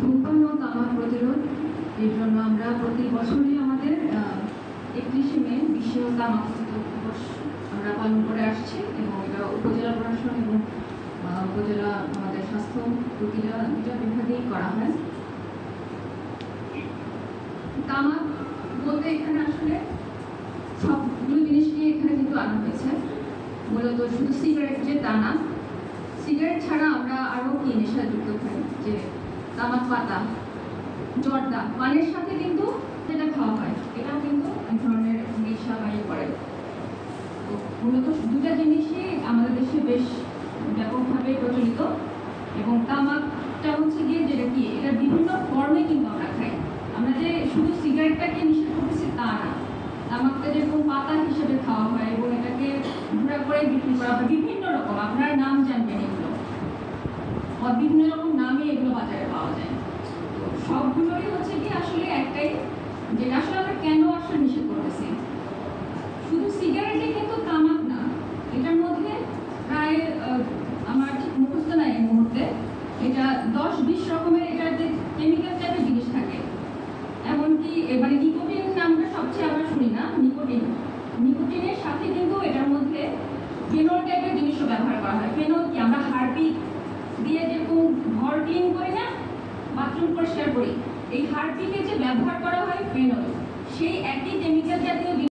ধূমপান ও তামাক প্রতিরোধ এর জন্য আমরা প্রতি বছরই আমাদের 31শে মে বিশ্ব তামাক দিবস আমরা পালন করে আসছি এবং এটা উপজেলা প্রশাসন এবং উপজেলা আমাদের স্বাস্থ্য দুটা বিভাগেই করা হয়। তামাক বলতে এখানে আসলে সবগুলো জিনিস নিয়ে এখানে কিন্তু আনা হয়েছে। মূলত শুধু সিগারেট যে তা না, সিগারেট ছাড়া আমরা আরও কি নেশা যুক্ত খাই, যে তামাক পাতা, জর্দা, পানের সাথে কিন্তু যেটা খাওয়া হয় এটাও কিন্তু এক ধরনের নেশা বাড়ি করে। তো মূলত দুটা জিনিসই আমাদের দেশে বেশ ব্যাপকভাবে প্রচলিত এবং তামাকটা হচ্ছে গিয়ে যেটা কি এটা বিভিন্ন ফর্মে কিন্তু আমরা খাই। আমরা যে শুধু সিগারেটটাকে নিষেধ করতেছি তা না, তামাকটা যেরকম পাতা হিসেবে খাওয়া হয় এবং এটাকে ঘোরা করে বিক্রি করা হয় বিভিন্ন রকম, আপনার নাম জানবেন এগুলো, বিভিন্ন রকম নামে এগুলো বাজারে পাওয়া যায়। সবগুলোরই হচ্ছে কি আসলে একটাই, যেটা আসলে আমরা কেন আসলে নিষেধ করতেছি। শুধু সিগারেটে কিন্তু তামাক না, এটার মধ্যে প্রায় আমার ঠিক মুখস্থ নাই এই মুহূর্তে, এটা 10-20 রকমের এটাতে কেমিক্যাল টাইপের জিনিস থাকে। এমনকি এবারে নিকোটিন নামটা সবচেয়ে আমরা শুনি না, নিকোটিনের সাথে কিন্তু এটার মধ্যে ফেনল টাইপের জিনিসও ব্যবহার করা হয়। ফেনল কি আমরা হারপিক দিয়ে যেরকম ঘর ক্লিন করি না, বাথরুম পরিষ্কার করি, এই হারপিকে যে ব্যবহার করা হয় ফেনল, সেই একই কেমিক্যাল জাতীয়